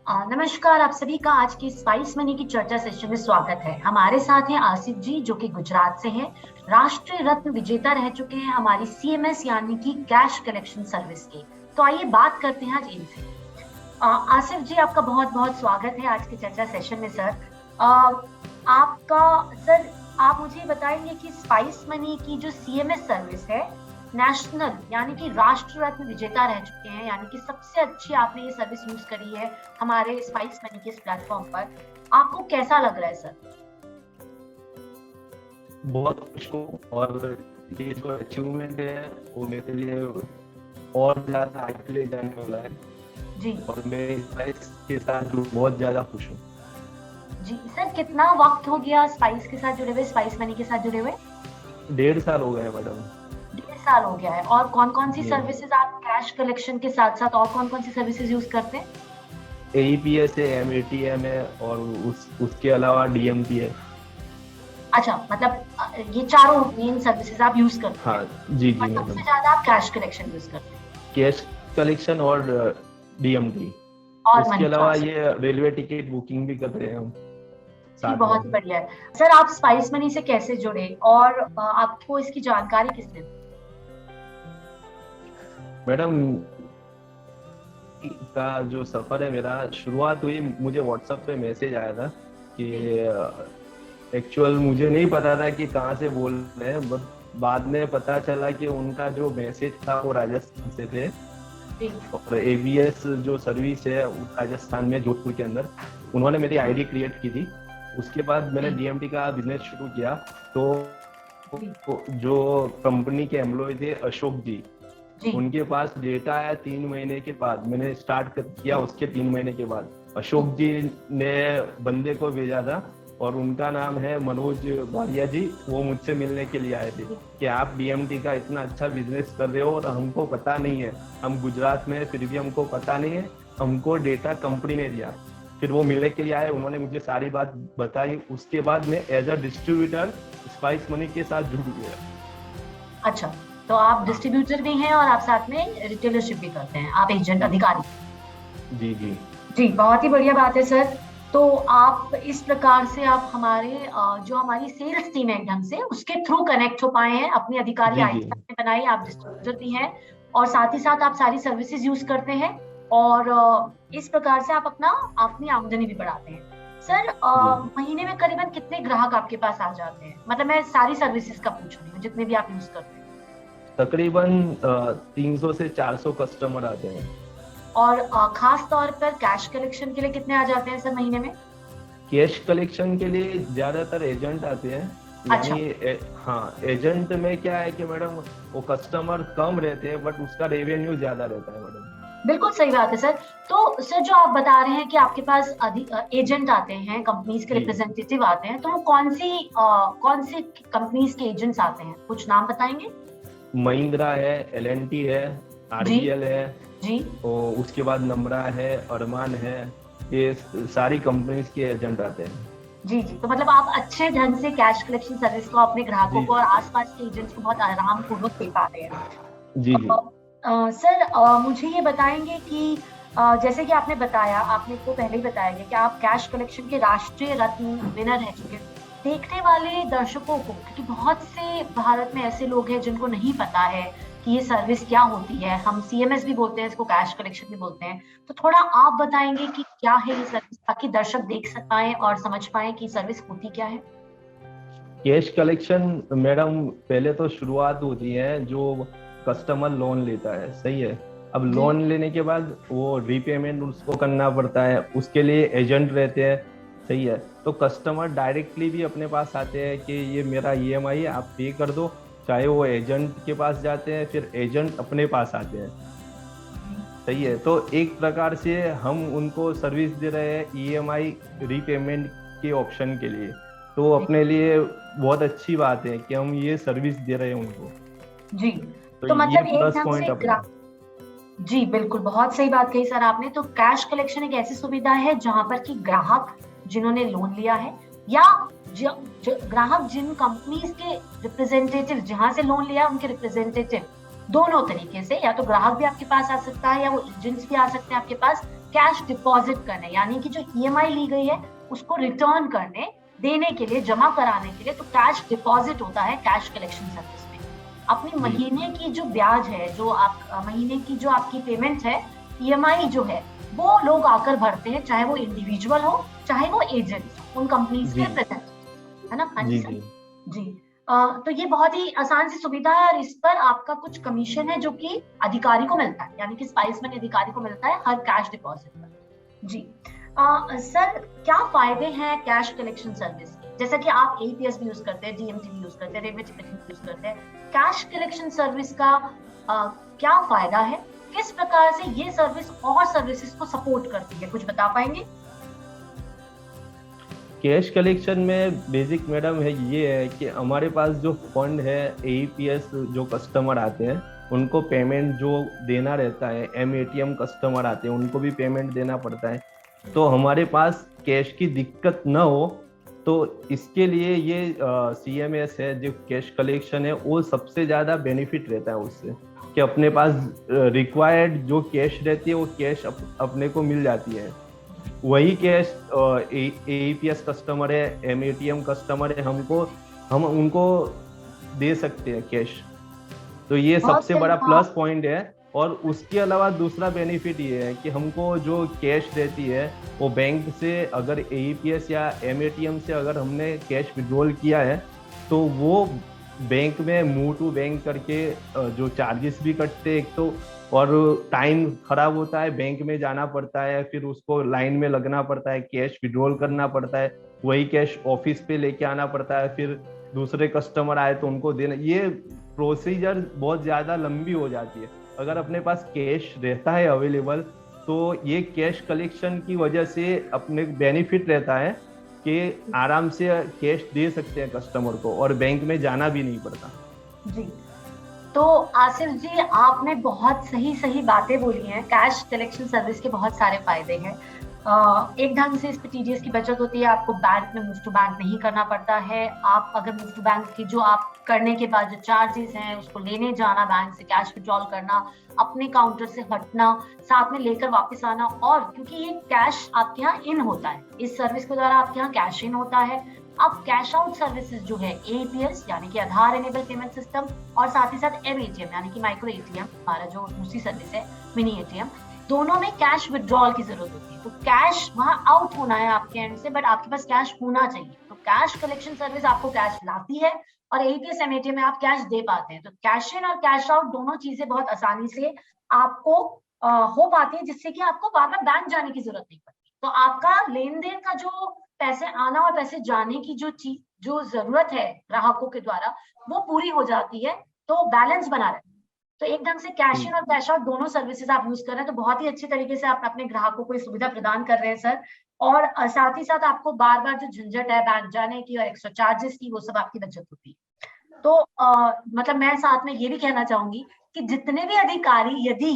नमस्कार, आप सभी का आज की स्पाइस मनी की चर्चा सेशन में स्वागत है। हमारे साथ हैं आसिफ जी जो कि गुजरात से हैं, राष्ट्रीय रत्न विजेता रह चुके हैं हमारी सीएमएस यानी कि कैश कलेक्शन सर्विस की। तो आइए बात करते हैं आज इनसे। आसिफ जी, आपका बहुत बहुत स्वागत है आज की चर्चा सेशन में सर। आपका सर, आप मुझे बताएंगे कि स्पाइस मनी की जो सीएमएस सर्विस है, नेशनल यानी कि राष्ट्र रत्न विजेता रह चुके हैं, यानी कि सबसे अच्छी आपने ये सर्विस यूज करी है हमारे स्पाइस मनी के इस प्लेटफॉर्म पर। आपको कैसा लग रहा है सर? बहुत खुश हूँ और ये जो अचीवमेंट है वो मेरे लिए और ज्यादा आगे ले जाने वाला है जी और मैं इसके साथ बहुत ज्यादा खुश हूँ। जी सर, कितना वक्त हो गया स्पाइस के साथ जुड़े हुए, स्पाइस मनी के साथ जुड़े हुए? 1.5 साल हो गए मैडम। 1.5 साल हो गया है। और कौन कौन सी जी। सर्विसेज आप कैश कलेक्शन के साथ साथ और कौन कौन सी सर्विसेज यूज करते हैं? AEPS है, MATM है और उसके अलावा DMT है। अच्छा, मतलब ये चारों मेन सर्विसेज आप यूज करते हैं। हाँ जी और मैडम। सबसे ज्यादा आप कैश कलेक्शन यूज करते हैं कैश कलेक्शन और DMT। और उसके मनी अलावा ट्रांसफर। ये रेलवे टिकट बुकिंग भी कर रहे हैं हम जी, साथ बहुत ही में। बढ़िया है सर। आप स्पाइस मनी से कैसे जुड़े और आपको इसकी जानकारी किसने दी? मैडम का जो सफर है मेरा शुरुआत हुई, मुझे व्हाट्सएप पे मैसेज आया था कि एक्चुअल मुझे नहीं पता था कि कहाँ से बोल रहे हैं, बट बाद में पता चला कि उनका जो मैसेज था वो राजस्थान से थे जी और ABS जो सर्विस है राजस्थान में जोधपुर के अंदर, उन्होंने मेरी ID क्रिएट की थी। उसके बाद मैंने जी DMT का बिजनेस शुरू किया। तो जी जो कंपनी के एम्प्लॉय थे अशोक जी, जी उनके पास डेटा आया 3 महीने के बाद। मैंने स्टार्ट किया उसके 3 महीने के बाद। अशोक जी ने बंदे को भेजा था और उनका नाम है मनोज भालिया जी। वो मुझसे मिलने के लिए आए थे कि आप DMT का इतना अच्छा बिजनेस कर रहे हो और हमको पता नहीं है, हम गुजरात में फिर भी हमको पता नहीं है, हमको डेटा कंपनी ने दिया। फिर वो मिलने के लिए आए, उन्होंने मुझे सारी बात बताई। उसके बाद मैं as a distributor Spice Money के साथ जुड़ गया। अच्छा, तो आप डिस्ट्रीब्यूटर भी हैं और आप साथ में रिटेलरशिप भी करते हैं, आप एजेंट अधिकारी? जी जी जी, बहुत ही बढ़िया बात है सर। तो आप इस प्रकार से आप हमारे जो हमारी सेल्स टीम है एकदम से उसके थ्रू कनेक्ट हो पाए हैं, अपनी अधिकारी जी जी आईडी आपने बनाई, आप डिस्ट्रीब्यूटर भी हैं और साथ ही साथ आप सारी सर्विसेज यूज करते हैं और इस प्रकार से आप अपनी आमदनी भी बढ़ाते हैं। सर, जी। महीने में करीबन कितने ग्राहक आपके पास आ जाते हैं? मतलब मैं सारी सर्विसेज का पूछ रही हूँ, जितने भी आप यूज करते हैं। तकरीबन 300 से 400 कस्टमर आते हैं। और खास तौर पर कैश कलेक्शन के लिए कितने आ जाते हैं सर महीने में? कैश कलेक्शन के लिए ज्यादातर एजेंट आते हैं। अच्छा, यानी हाँ, एजेंट में क्या है कि मैडम वो कस्टमर कम रहते हैं बट उसका रेवेन्यू ज्यादा रहता है मैडम। बिल्कुल सही बात है सर। तो सर, जो आप बता रहे हैं कि आपके पास एजेंट आते हैं, कंपनीज के जी। रिप्रेजेंटेटिव आते हैं, तो वो कौन सी कंपनीज के एजेंट्स आते हैं, कुछ नाम बताएंगे? महिंद्रा है, LNT है, जी RBL है जी और उसके बाद नम्रा है, अरमान है। ये सारी कंपनीज के एजेंट आते हैं। जी जी। तो मतलब आप अच्छे ढंग से कैश कलेक्शन सर्विस को अपने ग्राहकों जी को और आसपास के एजेंट्स को बहुत आराम पूर्वक दे पा रहे हैं। जी जी सर, मुझे ये बताएंगे कि जैसे कि आपने बताया, आपने को पहले ही बताया गया कि आप कैश कलेक्शन के राष्ट्रीय रत्न विनर रह चुके हैं। देखने वाले दर्शकों को, क्योंकि बहुत से भारत में ऐसे लोग हैं जिनको नहीं पता है कि ये सर्विस क्या होती है, हम CMS भी बोलते हैं इसको, कैश कलेक्शन भी बोलते हैं, तो थोड़ा आप बताएंगे कि क्या है ये सर्विस, ताकि दर्शक देख सक पाए और समझ पाए कि सर्विस होती क्या है। कैश कलेक्शन मैडम, पहले तो शुरुआत होती है जो कस्टमर लोन लेता है, सही है। अब जी लोन लेने के बाद वो रीपेमेंट उसको करना पड़ता है, उसके लिए एजेंट रहते हैं, सही है। तो कस्टमर डायरेक्टली भी अपने पास आते हैं कि ये मेरा EMI है, आप पे कर दो। चाहे वो एजेंट के पास जाते हैं, फिर एजेंट अपने पास आते हैं, सही है। तो एक प्रकार से हम उनको सर्विस दे रहे हैं EMI रीपेमेंट के ऑप्शन के लिए। तो जी अपने लिए बहुत अच्छी बात है कि हम ये सर्विस दे रहे हैं उनको। जी। तो तो ये मतलब एक प्लस ढंग से पॉइंट अपना। जी बिल्कुल, बहुत सही बात कही सर आपने। तो कैश कलेक्शन एक ऐसी सुविधा है जहां पर कि ग्राहक जिन्होंने लोन लिया है या ग्राहक जिन कंपनीज के रिप्रेजेंटेटिव, जहां से लोन लिया उनके रिप्रेजेंटेटिव, दोनों तरीके से, या तो ग्राहक भी आपके पास आ सकता है या वो एजेंट्स भी आ सकते हैं आपके पास, कैश डिपॉजिट करने, यानी कि जो ईएमआई ली गई है उसको रिटर्न करने देने के लिए, जमा कराने के लिए, तो कैश डिपॉजिट होता है कैश कलेक्शन सर्विस में। अपनी महीने की जो ब्याज है, जो आप महीने की जो आपकी पेमेंट है, ईएमआई जो है, वो लोग आकर भरते हैं, चाहे वो इंडिविजुअल हो चाहे वो एजेंट, उन कंपनीज के रिप्रेजेंटेटिव, है ना। हाँ जी सर जी। तो ये बहुत ही आसान सी सुविधा है और इस पर आपका कुछ कमीशन है जो कि अधिकारी को मिलता है, यानी कि स्पाइस मनी अधिकारी को मिलता है हर कैश डिपॉजिट पर। जी सर, क्या फायदे हैं कैश कलेक्शन सर्विस के? जैसा कि आप एईपीएस भी यूज करते हैं, डीएमटी भी यूज करते हैं, रेलवे टिकटिंग भी यूज करते हैं, कैश कलेक्शन सर्विस का क्या फायदा है? किस प्रकार से ये सर्विस और सर्विसेज को सपोर्ट करती है, कुछ बता पाएंगे? कैश कलेक्शन में बेसिक मैडम है ये है कि हमारे पास जो फंड है, एईपीएस जो कस्टमर आते हैं उनको पेमेंट जो देना रहता है, एमएटीएम कस्टमर आते हैं उनको भी पेमेंट देना पड़ता है, तो हमारे पास कैश की दिक्कत ना हो, तो इसके लिए ये सीएमएस है जो कैश कलेक्शन है, वो सबसे ज़्यादा बेनिफिट रहता है उससे, कि अपने पास रिक्वायर्ड जो कैश रहती है वो कैश अपने को मिल जाती है। वही कैश एईपीएस कस्टमर है, एमएटीएम कस्टमर है, हम उनको दे सकते हैं कैश, तो ये सबसे बड़ा प्लस पॉइंट है। और उसके अलावा दूसरा बेनिफिट ये है कि हमको जो कैश रहती है वो बैंक से, अगर एईपीएस या एमएटीएम से अगर हमने कैश विड्रॉल किया है तो वो बैंक में मूव टू बैंक करके जो चार्जेस भी कटते एक तो, और टाइम खराब होता है, बैंक में जाना पड़ता है, फिर उसको लाइन में लगना पड़ता है, कैश विड्रॉल करना पड़ता है, वही कैश ऑफिस पे लेके आना पड़ता है, फिर दूसरे कस्टमर आए तो उनको देना, ये प्रोसीजर बहुत ज्यादा लंबी हो जाती है। अगर अपने पास कैश रहता है अवेलेबल तो ये कैश कलेक्शन की वजह से अपने बेनिफिट रहता है कि आराम से कैश दे सकते हैं कस्टमर को और बैंक में जाना भी नहीं पड़ता। जी, तो आसिफ जी, आपने बहुत सही सही बातें बोली हैं। कैश कलेक्शन सर्विस के बहुत सारे फायदे हैं। एक ढंग से इस पे टीडीएस की बचत होती है, आपको बैंक में मूव टू बैंक नहीं करना पड़ता है। आप अगर मूव टू बैंक की जो आप करने के बाद जो चार्जेस हैं उसको लेने जाना, बैंक से कैश विड्रॉल करना, अपने काउंटर से हटना, साथ में लेकर वापस आना, और क्योंकि ये कैश आपके यहाँ इन होता है, इस सर्विस के द्वारा आपके यहाँ कैश इन होता है। अब कैश आउट सर्विसेज जो है एईपीएस यानी कि आधार इनेबल पेमेंट सिस्टम, और साथ ही साथ एमएटीएम यानी कि माइक्रो एटीएम, हमारा जो दूसरी सर्विस है मिनी एटीएम, दोनों में कैश विड्रॉल की जरूरत होती है। तो कैश वहां आउट होना है आपके एंड से, बट आपके पास कैश होना चाहिए। तो कैश कलेक्शन सर्विस आपको कैश लाती है और एईपीएस एमएटीएम में आप कैश दे पाते हैं। तो कैश इन और कैश आउट दोनों चीजें बहुत आसानी से आपको हो पाती है, जिससे कि आपको बार बार बैंक जाने की जरूरत नहीं पड़ती। तो आपका लेन देन का जो पैसे आना और पैसे जाने की जो जरूरत है ग्राहकों के द्वारा, वो पूरी हो जाती है, तो बैलेंस बना रहता है। तो एक ढंग से कैश इन और कैश आउट दोनों सर्विसेज आप यूज कर रहे हैं, तो बहुत ही अच्छे तरीके से आप अपने ग्राहकों को ये सुविधा प्रदान कर रहे हैं सर। और साथ ही साथ आपको बार बार जो झंझट है बैंक जाने की और एक्स्ट्रा चार्जेस की, वो सब आपकी बचत होती है। तो मतलब मैं साथ में ये भी कहना चाहूंगी कि जितने भी अधिकारी यदि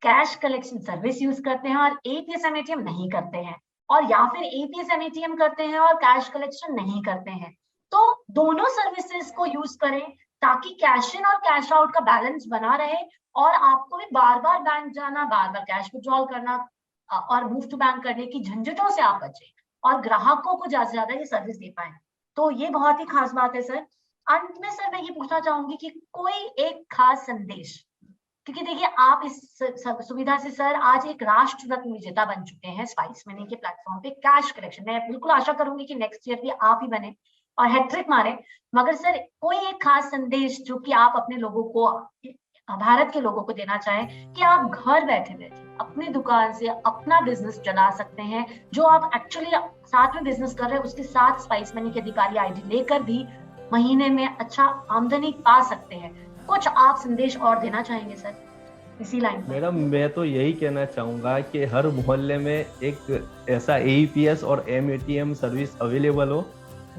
कैश कलेक्शन सर्विस यूज करते हैं और एईपीएस एमएटीएम नहीं करते हैं, और या फिर एईपीएस एमएटीएम करते हैं और कैश कलेक्शन नहीं करते हैं, तो दोनों सर्विसेज को यूज करें ताकि कैश इन और कैश आउट का बैलेंस बना रहे, और आपको भी बार बार बैंक जाना, बार बार कैश विड्रॉल करना और मूव टू बैंक करने की झंझटों से आप बचें और ग्राहकों को ज्यादा से ज्यादा ये सर्विस दे पाए। तो ये बहुत ही खास बात है सर। अंत में सर मैं ये पूछना चाहूंगी कि कोई एक खास संदेश, क्योंकि देखिए आप इस सुविधा से सर आज एक राष्ट्र रत्न विजेता बन चुके हैं स्पाइस मनी के प्लेटफॉर्म पे कैश कलेक्शन। मैं बिल्कुल आशा करूंगी कि नेक्स्ट ईयर भी आप ही बने और हैट्रिक मारे। मगर सर कोई एक खास संदेश जो कि आप अपने लोगों को, भारत के लोगों को देना चाहें कि आप घर बैठे बैठे अपनी दुकान से अपना बिजनेस चला सकते हैं, जो आप एक्चुअली साथ में बिजनेस कर रहे हैं उसके साथ स्पाइस मनी के अधिकारी आईडी लेकर भी महीने में अच्छा आमदनी पा सकते हैं। कुछ आप संदेश और देना चाहेंगे सर इसी लाइन? मैडम मैं तो यही कहना चाहूंगा कि हर मोहल्ले में एक ऐसा एईपीएस और एमएटीएम सर्विस अवेलेबल हो,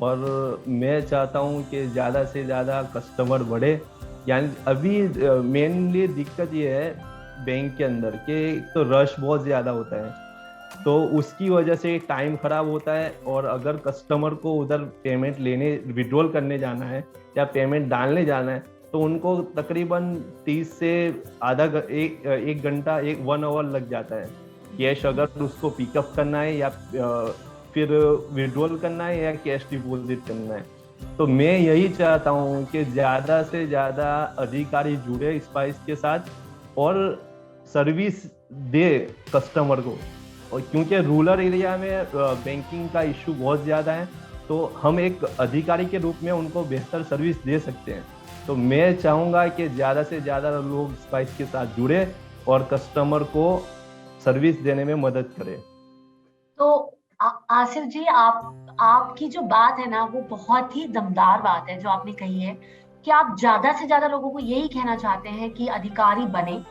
और मैं चाहता हूं कि ज़्यादा से ज़्यादा कस्टमर बढ़े। यानी अभी मेनली दिक्कत ये है बैंक के अंदर कि तो रश बहुत ज़्यादा होता है, तो उसकी वजह से टाइम खराब होता है, और अगर कस्टमर को उधर पेमेंट लेने, विड्रॉल करने जाना है या पेमेंट डालने जाना है, तो उनको तकरीबन 30 से एक घंटा, 1 आवर लग जाता है। कैश अगर उसको पिकअप करना है या फिर विड्रॉल करना है या कैश डिपॉजिट करना है। तो मैं यही चाहता हूँ कि ज्यादा से ज्यादा अधिकारी जुड़े स्पाइस के साथ और सर्विस दे कस्टमर को। और क्योंकि रूरल एरिया में बैंकिंग का इश्यू बहुत ज्यादा है, तो हम एक अधिकारी के रूप में उनको बेहतर सर्विस दे सकते हैं। तो मैं चाहूंगा कि ज्यादा से ज्यादा लोग स्पाइस के साथ जुड़े और कस्टमर को सर्विस देने में मदद करें। तो आसिफ जी, आपकी जो बात है ना, वो बहुत ही दमदार बात है जो आपने कही है कि आप ज्यादा से ज्यादा लोगों को यही कहना चाहते हैं कि अधिकारी बने,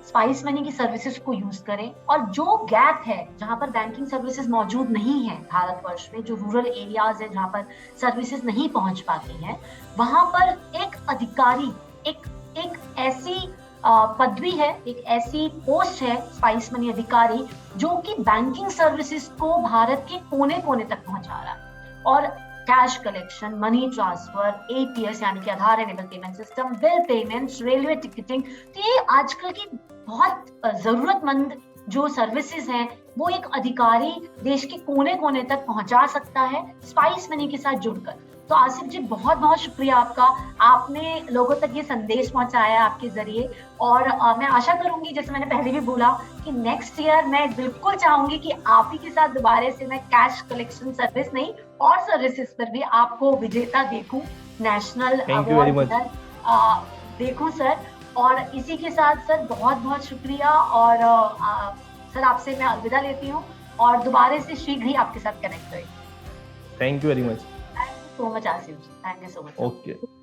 स्पाइस मनी की सर्विसेज को यूज करें, और जो गैप है जहां पर बैंकिंग सर्विसेज मौजूद नहीं है भारतवर्ष में, जो रूरल एरियाज है जहां पर सर्विसेज नहीं पहुंच पाती हैं, वहां पर एक अधिकारी, एक ऐसी पदवी है, एक ऐसी पोस्ट है स्पाइस मनी अधिकारी, जो कि बैंकिंग सर्विसेज को भारत के कोने कोने तक पहुंचा रहा है। और cash collection, money transfer, AEPS यानी कि Aadhaar enable payment system, bill payments, railway ticketing, तो ये आजकल की बहुत जरूरतमंद जो सर्विसेज हैं वो एक अधिकारी देश के कोने कोने तक पहुंचा सकता है स्पाइस मनी के साथ जुड़कर। तो आसिफ जी, बहुत बहुत शुक्रिया आपका, आपने लोगों तक ये संदेश पहुंचाया आपके जरिए। और मैं आशा करूंगी, जैसे मैंने पहले भी बोला, कि नेक्स्ट ईयर मैं बिल्कुल चाहूंगी कि आप ही के साथ दोबारा से मैं कैश कलेक्शन सर्विस नहीं और सर्विसेज पर भी आपको विजेता देखूं, नेशनल अवार्ड देखूं सर। और इसी के साथ सर बहुत बहुत शुक्रिया, और सर आपसे मैं अलविदा लेती हूँ और दोबारा से शीघ्र ही आपके साथ कनेक्ट करेंगे। Thank you very much. Thank you so much, Asif. Thank you so much. Okay.